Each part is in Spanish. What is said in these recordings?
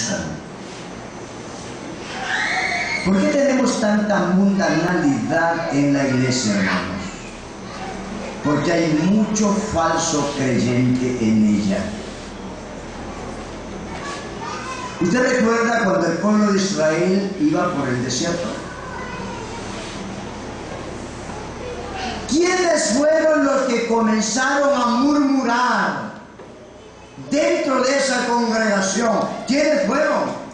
usan. ¿Por qué tenemos tanta mundanalidad en la iglesia, hermanos? Porque hay mucho falso creyente en ella. ¿Usted recuerda cuando el pueblo de Israel iba por el desierto? ¿Quiénes fueron los que comenzaron a murmurar dentro de esa congregación? ¿Quiénes fueron?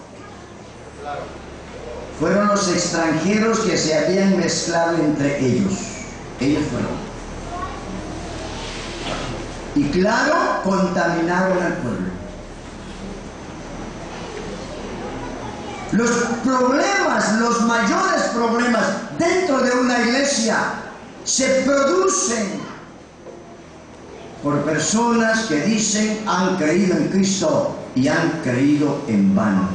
Fueron los extranjeros que se habían mezclado entre ellos. Ellos fueron. Y claro, contaminaron al pueblo. Los problemas, los mayores problemas dentro de una iglesia se producen por personas que dicen han creído en Cristo y han creído en vano.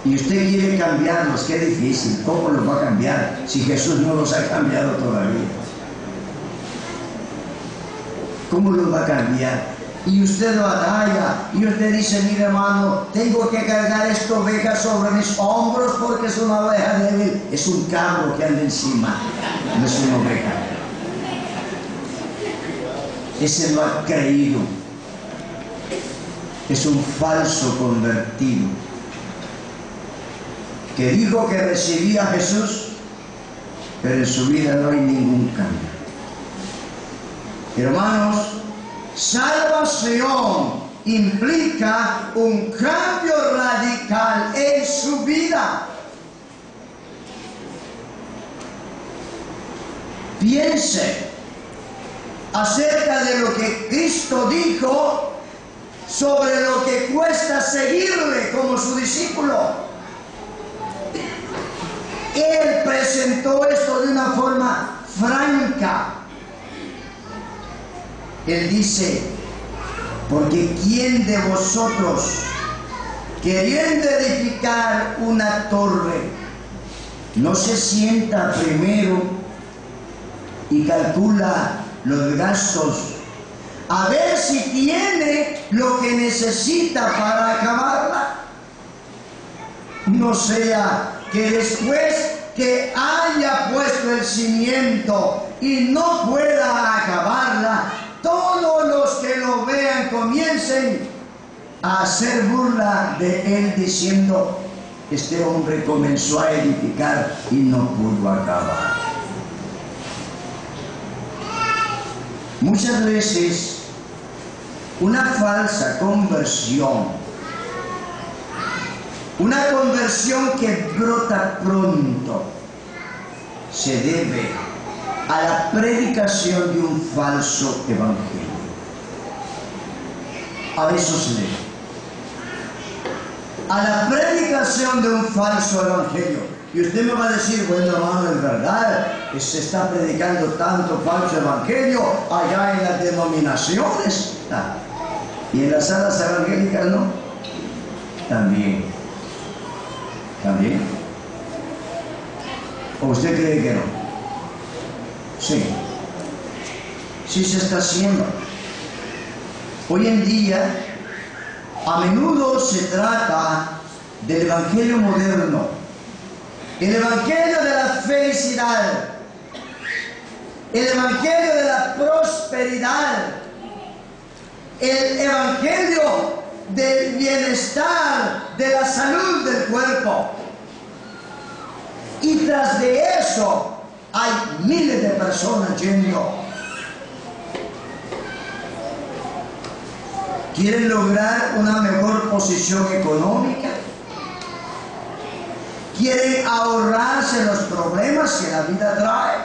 Y usted quiere cambiarlos, qué difícil. ¿Cómo los va a cambiar si Jesús no los ha cambiado todavía? ¿Cómo los va a cambiar? Y usted lo atalla, y usted dice, mire hermano, tengo que cargar esta oveja sobre mis hombros porque es una oveja débil. Es un carro que anda encima, no es una oveja. Ese lo ha creído. Es un falso convertido que dijo que recibía a Jesús, pero en su vida no hay ningún cambio. Hermanos, salvación implica un cambio radical en su vida. Piense acerca de lo que Cristo dijo sobre lo que cuesta seguirle como su discípulo. Él presentó esto de una forma franca. Él dice, porque ¿quién de vosotros, queriendo edificar una torre, no se sienta primero y calcula los gastos, a ver si tiene lo que necesita para acabarla? No sea que después que haya puesto el cimiento y no pueda acabarla, todos los que lo vean comiencen a hacer burla de él diciendo, este hombre comenzó a edificar y no pudo acabar. Muchas veces una falsa conversión, una conversión que brota pronto, se debe a la predicación de un falso evangelio. A eso se debe. A la predicación de un falso evangelio. Y usted me va a decir, bueno hermano, es verdad, se está predicando tanto falso evangelio allá en las denominaciones. Y en las salas evangélicas no. También. ¿También? ¿O usted cree que no? Sí. Sí se está haciendo. Hoy en día, a menudo se trata del evangelio moderno, el evangelio de la felicidad, el evangelio de la prosperidad, el evangelio del bienestar, de la salud del cuerpo. Y tras de eso hay miles de personas yendo. ¿Quieren lograr una mejor posición económica? ¿Quieren ahorrarse los problemas que la vida trae?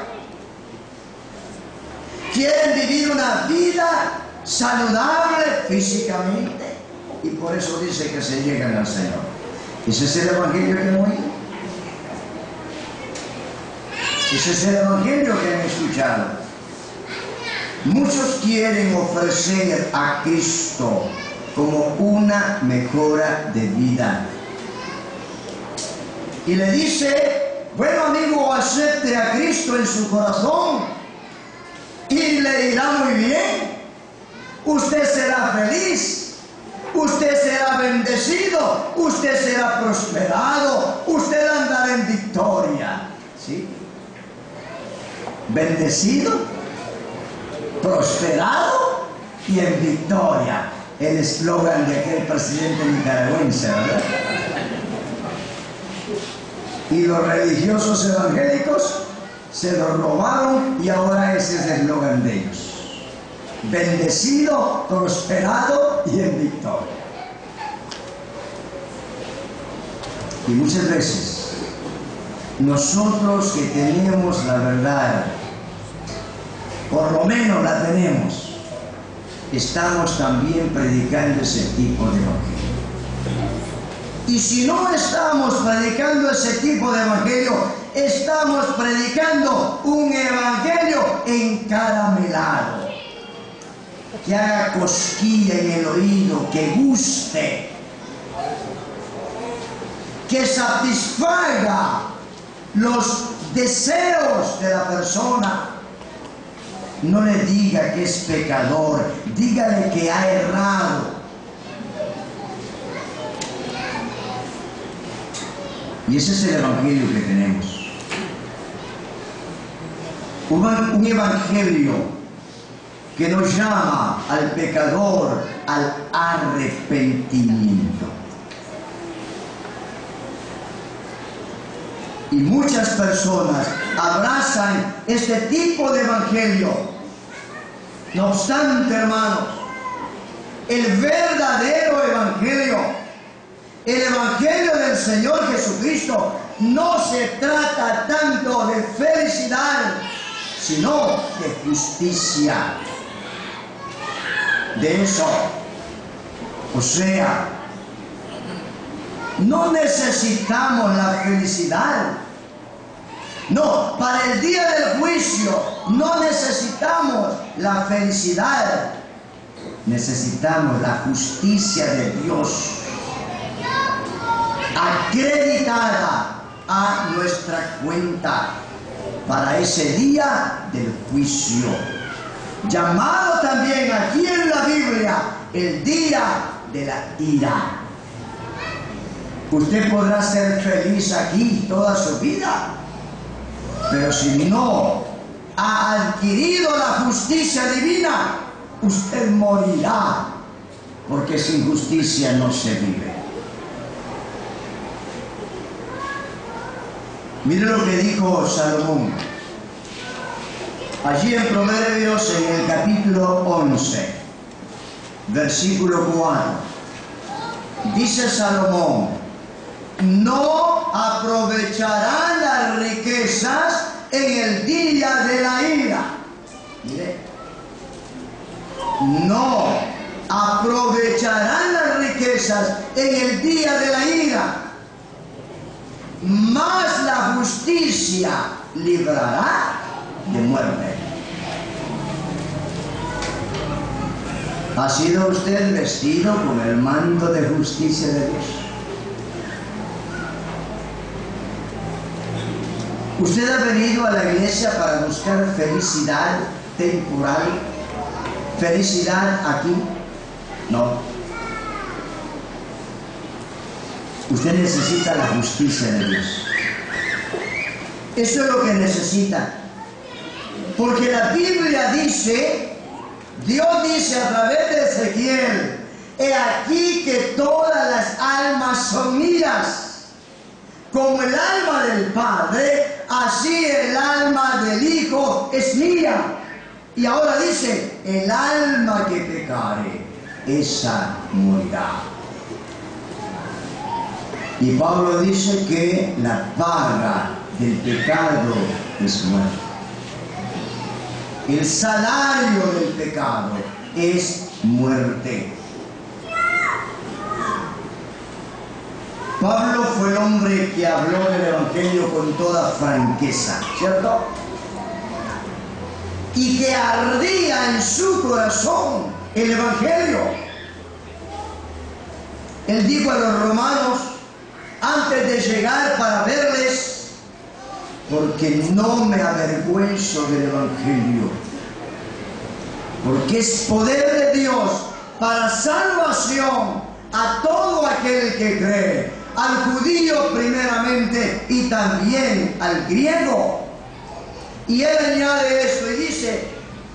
¿Quieren vivir una vida saludable físicamente? Y por eso dice que se llegan al Señor. ¿Ese es el evangelio que hemos oído? Ese es el evangelio que han escuchado. Muchos quieren ofrecer a Cristo como una mejora de vida. Y le dice, bueno amigo, acepte a Cristo en su corazón y le irá muy bien. Usted será feliz, usted será bendecido, usted será prosperado, usted andará en victoria. ¿Sí? Bendecido, prosperado y en victoria. El eslogan de aquel presidente nicaragüense, ¿verdad? Y los religiosos evangélicos se lo robaron y ahora ese es el eslogan de ellos. Bendecido, prosperado y en victoria. Y muchas veces nosotros que tenemos la verdad, por lo menos la tenemos, estamos también predicando ese tipo de evangelio. Y si no estamos predicando ese tipo de evangelio, estamos predicando un evangelio encaramelado, que haga cosquilla en el oído, que guste, que satisfaga los deseos de la persona. No le diga que es pecador, dígale que ha errado. Y ese es el evangelio que tenemos. Un evangelio que nos llama al pecador al arrepentimiento. Y muchas personas abrazan este tipo de evangelio. No obstante, hermanos, el verdadero evangelio, el evangelio del Señor Jesucristo, no se trata tanto de felicidad, sino de justicia. De eso, o sea, no necesitamos la felicidad. No, para el día del juicio no necesitamos la felicidad. Necesitamos la justicia de Dios acreditada a nuestra cuenta para ese día del juicio, llamado también aquí en la Biblia el día de la ira. Usted podrá ser feliz aquí toda su vida, pero si no ha adquirido la justicia divina, usted morirá, porque sin justicia no se vive. Mire lo que dijo Salomón allí en Proverbios, en el capítulo 11, versículo 4. Dice Salomón: no aprovecharán las riquezas en el día de la ira. Mire, no aprovecharán las riquezas en el día de la ira, mas la justicia librará de muerte. ¿Ha sido usted vestido con el manto de justicia de Dios? ¿Usted ha venido a la iglesia para buscar felicidad temporal? ¿Felicidad aquí? No. Usted necesita la justicia de Dios. Eso es lo que necesita. Porque la Biblia dice, Dios dice a través de Ezequiel: he aquí que todas las almas son mías. Como el alma del Padre, así el alma del Hijo es mía. Y ahora dice: el alma que pecare, esa morirá. Y Pablo dice que la paga del pecado es muerte. El salario del pecado es muerte. Pablo fue el hombre que habló del Evangelio con toda franqueza, ¿cierto? Y que ardía en su corazón el Evangelio. Él dijo a los romanos, antes de llegar para verles: porque no me avergüenzo del Evangelio, porque es poder de Dios para salvación a todo aquel que cree, al judío primeramente y también al griego. Y él añade esto y dice,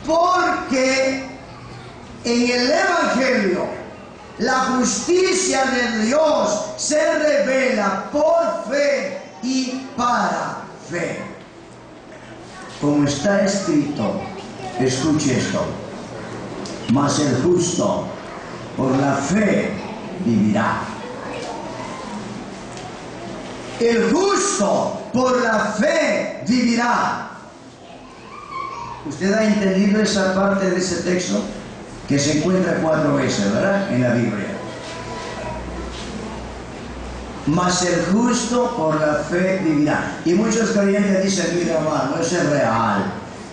porque en el Evangelio la justicia de Dios se revela por fe y para fe. Como está escrito, escuche esto, mas el justo por la fe vivirá. El justo por la fe vivirá. ¿Usted ha entendido esa parte de ese texto? Que se encuentra 4 veces, ¿verdad? En la Biblia. Mas el justo por la fe vivirá. Y muchos creyentes dicen, mira hermano, eso es real.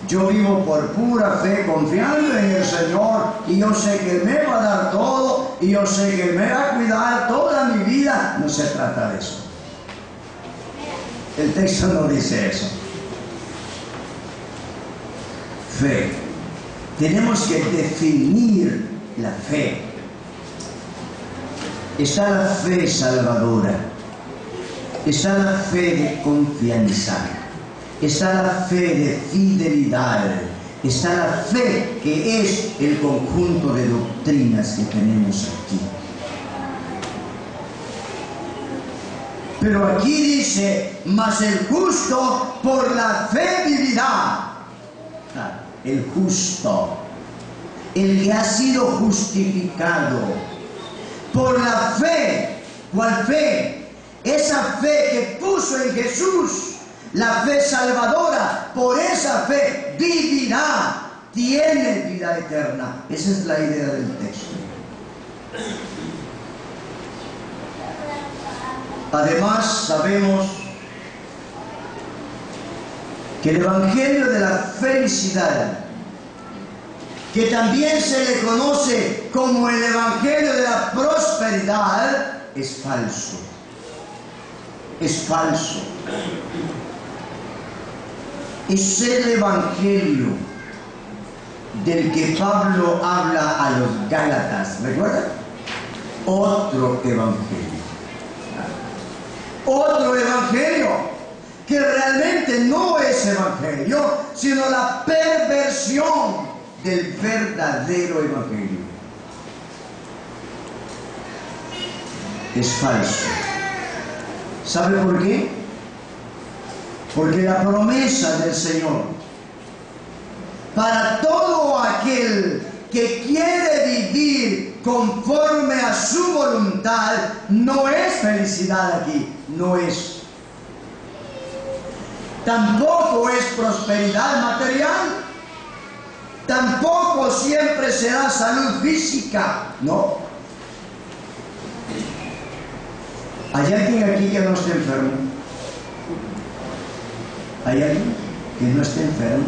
Yo vivo por pura fe, confiando en el Señor, y yo sé que Él me va a dar todo, y yo sé que Él me va a cuidar toda mi vida. No se trata de eso. El texto no dice eso. Fe. Tenemos que definir la fe. Está la fe salvadora, está la fe de confianza, está la fe de fidelidad, está la fe que es el conjunto de doctrinas que tenemos aquí. Pero aquí dice, mas el justo por la fe vivirá. El justo, el que ha sido justificado por la fe. ¿Cuál fe? Esa fe que puso en Jesús, la fe salvadora, por esa fe vivirá, tiene vida eterna. Esa es la idea del texto. Además, sabemos que el Evangelio de la felicidad, que también se le conoce como el Evangelio de la prosperidad, es falso. Es falso. Es el Evangelio del que Pablo habla a los Gálatas, ¿recuerdan? Otro Evangelio. Otro Evangelio que realmente no es Evangelio, sino la perversión del verdadero Evangelio. Es falso. ¿Sabe por qué? Porque la promesa del Señor para todo aquel que quiere vivir conforme a su voluntad no es felicidad aquí, no es. Tampoco es prosperidad material. Tampoco siempre será salud física, no. ¿Hay alguien aquí que no esté enfermo? ¿Hay alguien que no esté enfermo?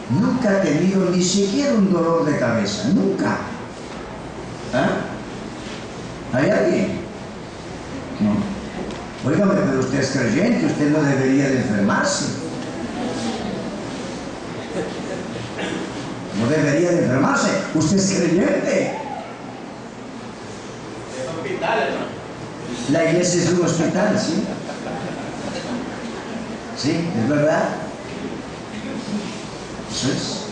Nunca ha tenido ni siquiera un dolor de cabeza, nunca. ¿Hay alguien? No. Óigame, pero usted es creyente, usted no debería de enfermarse. No debería de enfermarse. Usted es creyente. Es un hospital, hermano. La iglesia es un hospital, ¿sí? Sí, es verdad. Eso es.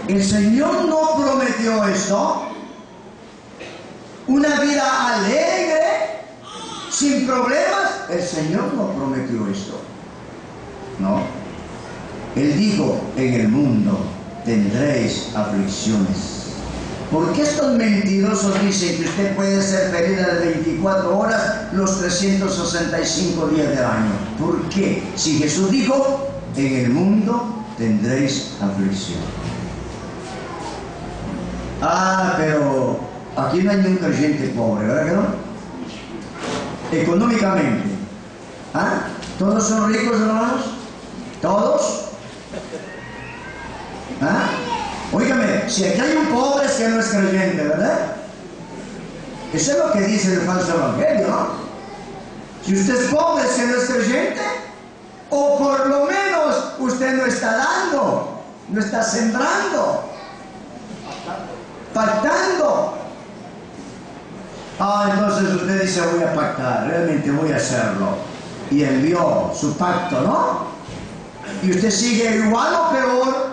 El Señor no prometió esto. Una vida alegre, sin problemas. El Señor no prometió esto. No. Él dijo, en el mundo tendréis aflicciones. ¿Por qué estos mentirosos dicen que usted puede ser feliz las 24 horas, los 365 días del año? ¿Por qué? Si Jesús dijo, en el mundo tendréis aflicción. Pero aquí no hay ni un creyente pobre, ¿verdad que no? Económicamente. ¿Todos son ricos, hermanos? ¿Todos? Óigame, si aquí hay un pobre es que no es creyente, ¿verdad? Eso es lo que dice el falso evangelio, ¿no? Si usted es pobre es que no es creyente, o por lo menos usted no está dando, no está sembrando, pactando. Entonces usted dice, voy a pactar, realmente voy a hacerlo. Y envió su pacto, ¿no? Y usted sigue igual o peor.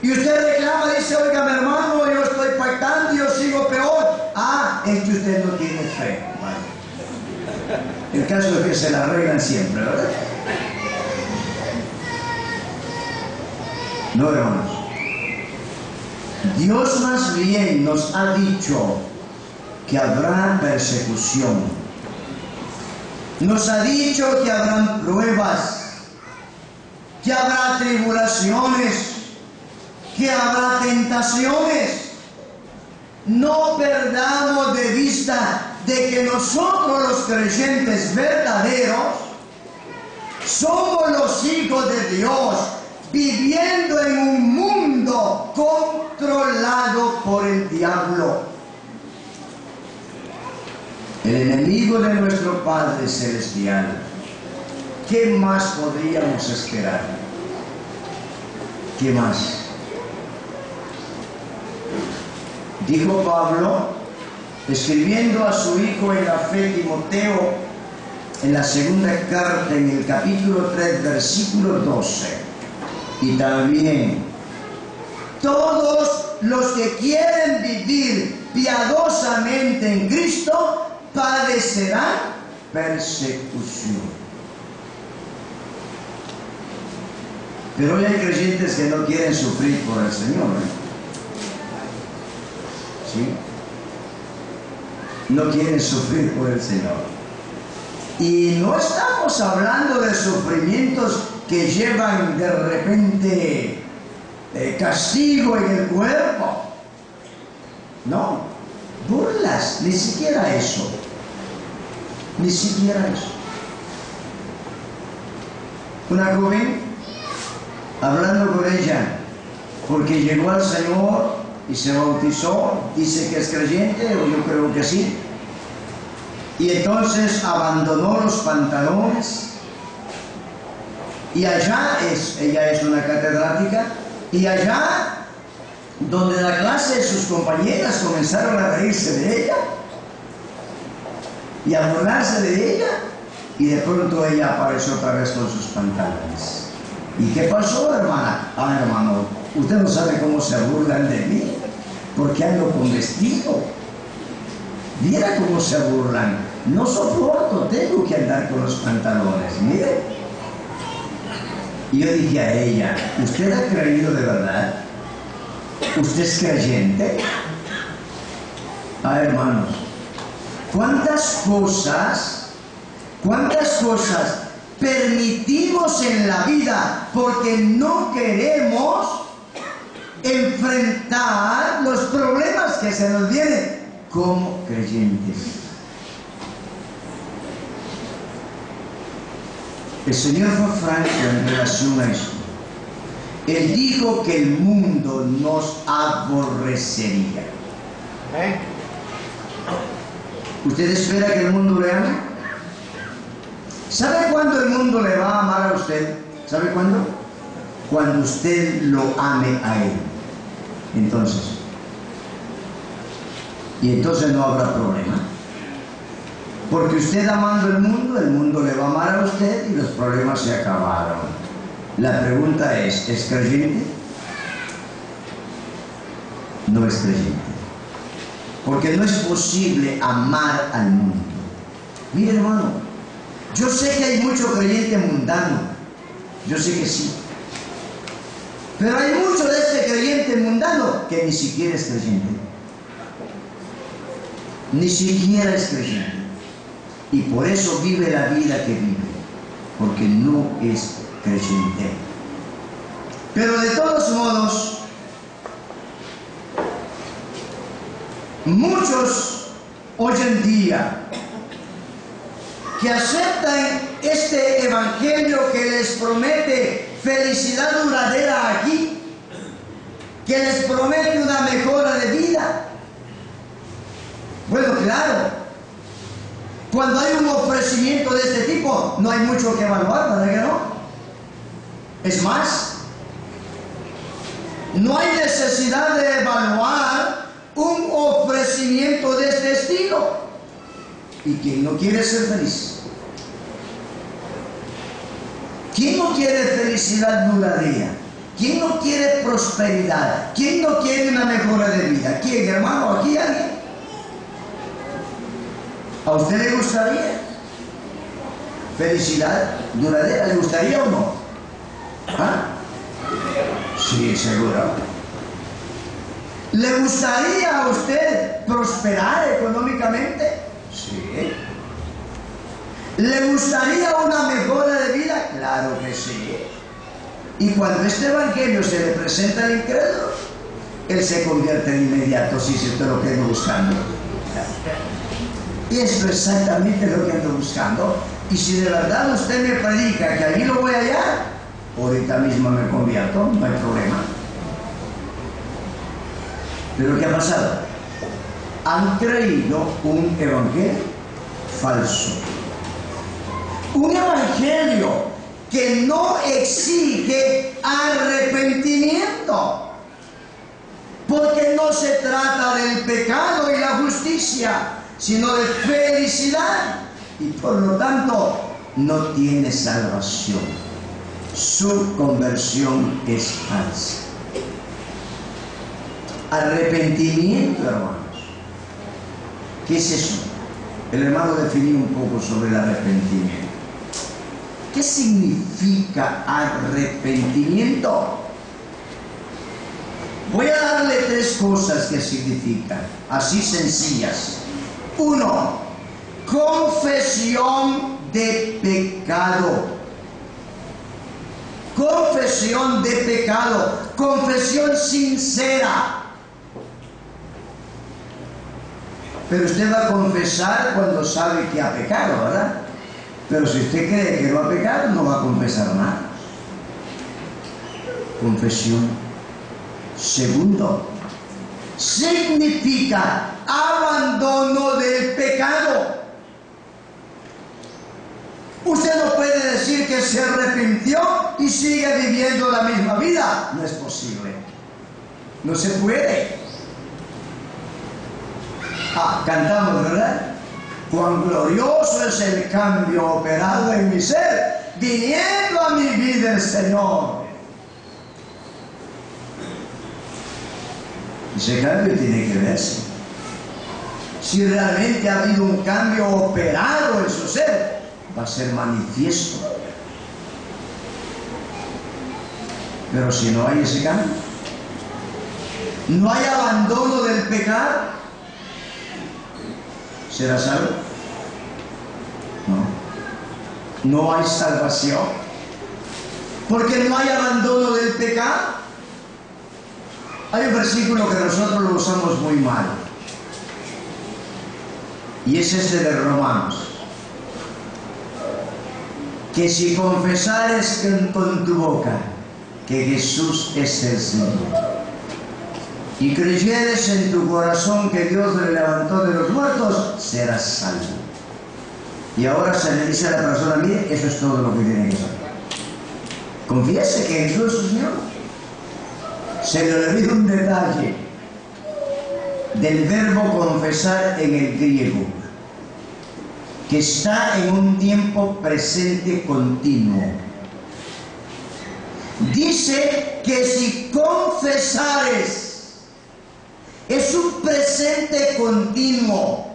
Y usted reclama, dice, oiga, mi hermano, yo estoy pactando y yo sigo peor. Es que usted no tiene fe. Vale. El caso es que se la arreglan siempre, ¿verdad? No, hermanos. Dios más bien nos ha dicho que habrá persecución. Nos ha dicho que habrán pruebas, que habrá tribulaciones, que habrá tentaciones. No perdamos de vista de que nosotros los creyentes verdaderos somos los hijos de Dios, viviendo en un mundo controlado por el diablo. El enemigo de nuestro Padre Celestial. ¿Qué más podríamos esperar? ¿Qué más? Dijo Pablo, escribiendo a su hijo en la fe Timoteo, en la segunda carta, en el capítulo 3, versículo 12. Y también, todos los que quieren vivir piadosamente en Cristo padecerán persecución. Pero hoy hay creyentes que no quieren sufrir por el Señor, ¿sí? No quieren sufrir por el Señor. Y no estamos hablando de sufrimientos que llevan de repente castigo en el cuerpo. No, burlas, ni siquiera eso. Ni siquiera eso. Una joven, hablando con ella, porque llegó al Señor y se bautizó, dice que es creyente, o yo creo que sí, y entonces abandonó los pantalones, y allá ella es una catedrática, y allá donde la clase de sus compañeras comenzaron a reírse de ella y a burlarse de ella, y de pronto ella apareció otra vez con sus pantalones. ¿Y qué pasó, hermana? Hermano, usted no sabe cómo se burlan de mí, porque ando con vestido. Viera cómo se burlan. No soporto, tengo que andar con los pantalones, mire. Y yo dije a ella, ¿usted ha creído de verdad? ¿Usted es creyente? Hermanos, ¿cuántas cosas permitimos en la vida porque no queremos enfrentar los problemas que se nos vienen como creyentes? El Señor fue franco en relación a eso. Él dijo que el mundo nos aborrecería. ¿Usted espera que el mundo le ame? ¿Sabe cuándo el mundo le va a amar a usted? ¿Sabe cuándo? Cuando usted lo ame a Él. Entonces no habrá problema. Porque usted amando el mundo le va a amar a usted y los problemas se acabaron. La pregunta ¿es creyente? No es creyente. Porque no es posible amar al mundo. Mire, hermano, yo sé que hay mucho creyente mundano. Yo sé que sí. Pero hay mucho de este creyente mundano que ni siquiera es creyente. Ni siquiera es creyente. Y por eso vive la vida que vive. Porque no es creyente. Pero de todos modos, muchos hoy en día que aceptan este evangelio que les promete felicidad duradera aquí, que les promete una mejora de vida. Bueno, claro, cuando hay un ofrecimiento de este tipo, no hay mucho que evaluar, ¿verdad que no? Es más, no hay necesidad de evaluar un ofrecimiento ¿Y quién no quiere ser feliz? ¿Quién no quiere felicidad duradera? ¿Quién no quiere prosperidad? ¿Quién no quiere una mejora de vida? ¿Quién, hermano? ¿Aquí alguien? ¿A usted le gustaría felicidad duradera? ¿Le gustaría o no? ¿Ah? Sí, seguro. ¿Le gustaría a usted prosperar económicamente? Sí. ¿Le gustaría una mejora de vida? Claro que sí. Y cuando este evangelio se le presenta al incrédulo, él se convierte de inmediato, si es esto lo que ando buscando. Y esto es exactamente lo que ando buscando. Y si de verdad usted me predica que allí lo voy a hallar, ahorita mismo me convierto, no hay problema. Pero ¿qué ha pasado? Han creído un evangelio falso. Un evangelio que no exige arrepentimiento. Porque no se trata del pecado y la justicia, sino de felicidad. Y por lo tanto, no tiene salvación. Su conversión es falsa. Arrepentimiento, hermanos. ¿Qué es eso? El hermano definió un poco sobre el arrepentimiento. ¿Qué significa arrepentimiento? Voy a darle 3 cosas que significan, así sencillas. 1, confesión de pecado. Confesión de pecado. Confesión sincera. Pero usted va a confesar cuando sabe que ha pecado, ¿verdad? Pero si usted cree que no ha pecado, no va a confesar nada. Confesión. Segundo, significa abandono del pecado. Usted no puede decir que se arrepintió y sigue viviendo la misma vida. No es posible. No se puede. Cantamos, ¿verdad? Cuán glorioso es el cambio operado en mi ser, viniendo a mi vida el Señor. Ese cambio tiene que verse. Si realmente ha habido un cambio operado en su ser, va a ser manifiesto. Pero si no hay ese cambio, no hay abandono del pecado, ¿será salvo? No. No hay salvación. Porque no hay abandono del pecado. Hay un versículo que nosotros lo usamos muy mal. Y es ese de Romanos. Que si confesares con tu boca que Jesús es el Señor, y creyeres en tu corazón que Dios le levantó de los muertos, serás salvo. Y ahora se le dice a la persona, mire, eso es todo lo que tiene que saber. Confiese que Jesús es su Señor. Se le olvida un detalle del verbo confesar en el griego, que está en un tiempo presente continuo. Dice que si confesares, es un presente continuo,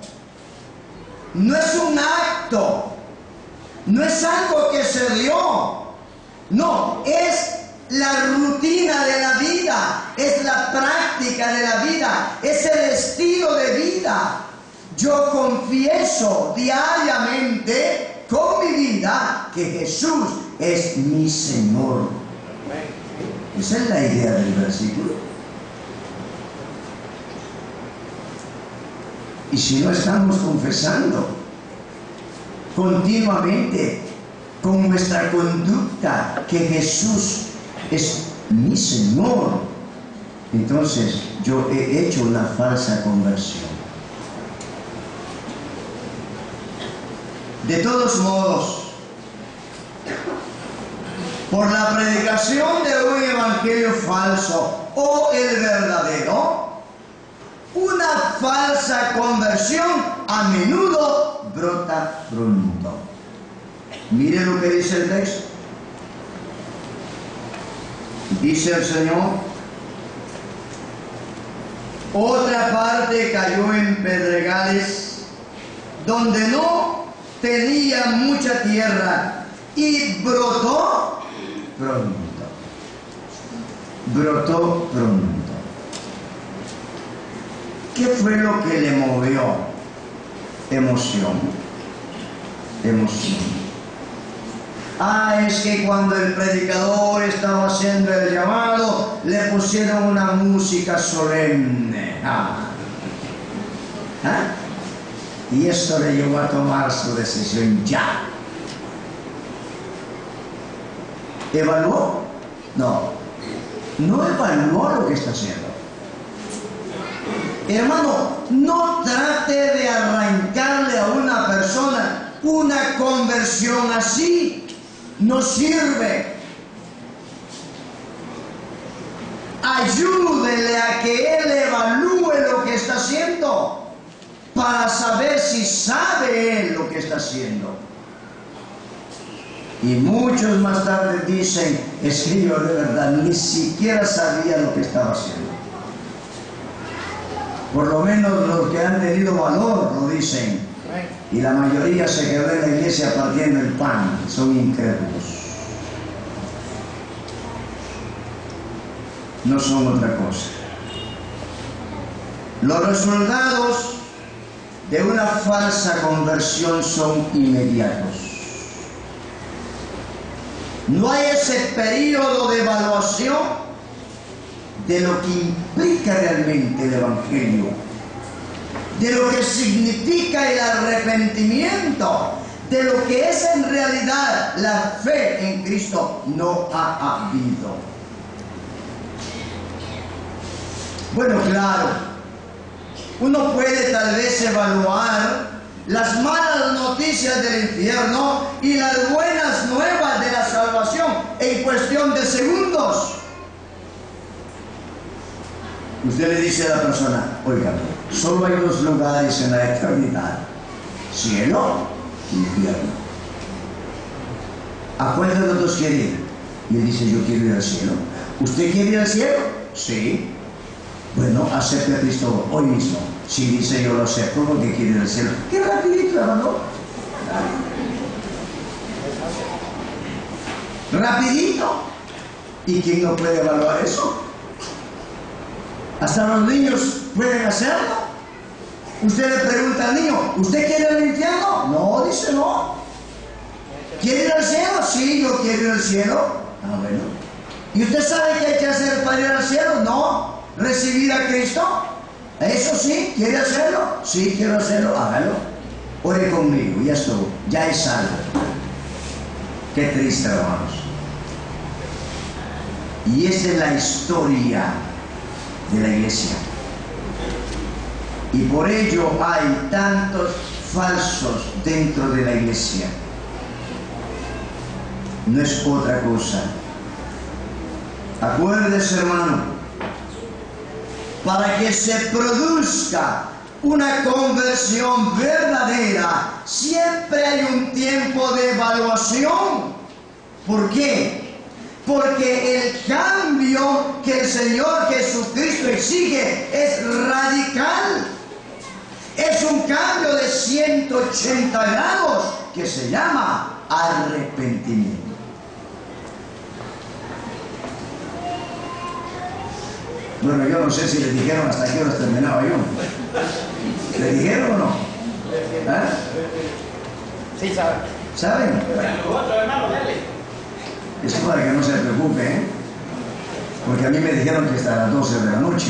no es un acto, no es algo que se dio, no, es la rutina de la vida, es la práctica de la vida, es el estilo de vida. Yo confieso diariamente con mi vida que Jesús es mi Señor. Esa es la idea del versículo. Y si no estamos confesando continuamente con nuestra conducta que Jesús es mi Señor, entonces yo he hecho una falsa conversión. De todos modos, por la predicación de un evangelio falso o el verdadero, una falsa conversión a menudo brota pronto. Mire lo que dice el texto. Dice el Señor: otra parte cayó en pedregales donde no tenía mucha tierra y brotó pronto. Brotó pronto. ¿Qué fue lo que le movió? Emoción. Emoción. Es que cuando el predicador estaba haciendo el llamado, le pusieron una música solemne. Y esto le llevó a tomar su decisión ya. ¿Evaluó? No. No evaluó lo que está haciendo. Hermano, no trate de arrancarle a una persona una conversión así. No sirve. Ayúdele a que él evalúe lo que está haciendo para saber si sabe él lo que está haciendo. Y muchos más tarde dicen: es que yo de verdad ni siquiera sabía lo que estaba haciendo. Por lo menos los que han tenido valor lo dicen. Y la mayoría se quedó en la iglesia partiendo el pan. Son incrédulos. No son otra cosa. Los resultados de una falsa conversión son inmediatos. No hay ese periodo de evaluación de lo que implica realmente el Evangelio, de lo que significa el arrepentimiento, de lo que es en realidad la fe en Cristo. No ha habido. Bueno, claro, uno puede tal vez evaluar las malas noticias del infierno y las buenas nuevas de la salvación en cuestión de segundos. Usted le dice a la persona: oiga, solo hay dos lugares en la eternidad: cielo y infierno. ¿A cuál de los dos quiere ir? Y él dice: yo quiero ir al cielo. ¿Usted quiere ir al cielo? Sí. Bueno, acepte a Cristo hoy mismo. Si dice: yo lo acepto porque quiero ir al cielo. ¡Qué rapidito, hermano! Rapidito. ¿Y quién no puede evaluar eso? Hasta los niños pueden hacerlo. Usted le pregunta al niño: ¿usted quiere ir al infierno? No, dice no. ¿Quiere ir al cielo? Sí, yo quiero ir al cielo. Bueno. ¿Y usted sabe qué hay que hacer para ir al cielo? No. ¿Recibir a Cristo? Eso sí. ¿Quiere hacerlo? Sí, quiero hacerlo. Hágalo. Ore conmigo. Ya estuvo. Ya es salvo. Qué triste, hermanos. Y esa es la historia de la iglesia. Y por ello hay tantos falsos dentro de la iglesia. No es otra cosa. Acuérdese, hermano, para que se produzca una conversión verdadera, siempre hay un tiempo de evaluación. ¿Por qué? Porque el cambio que el Señor Jesucristo exige es radical. Es un cambio de 180 grados que se llama arrepentimiento. Bueno, yo no sé si le dijeron hasta qué horas terminaba yo. ¿Le dijeron o no? Sí, saben. ¿Saben? Es para que no se preocupe, ¿eh? Porque a mí me dijeron que hasta las 12 de la noche,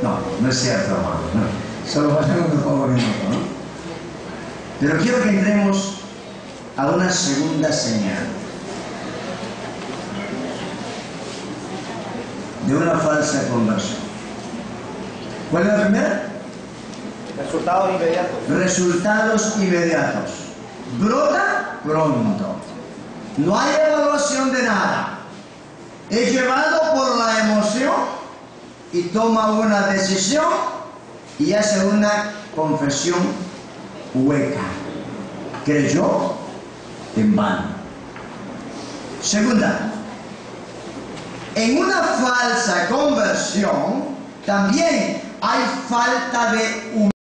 ¿no? No, no es cierto, hermano. No. Solo pasan unos pocos minutos, ¿no? Pero quiero que entremos a una segunda señal de una falsa conversión. ¿Cuál es la primera? Resultados inmediatos. Resultados inmediatos. Brota pronto. No hay evaluación de nada. Es llevado por la emoción y toma una decisión y hace una confesión hueca. Creyó en vano. Segunda, en una falsa conversión también hay falta de humildad.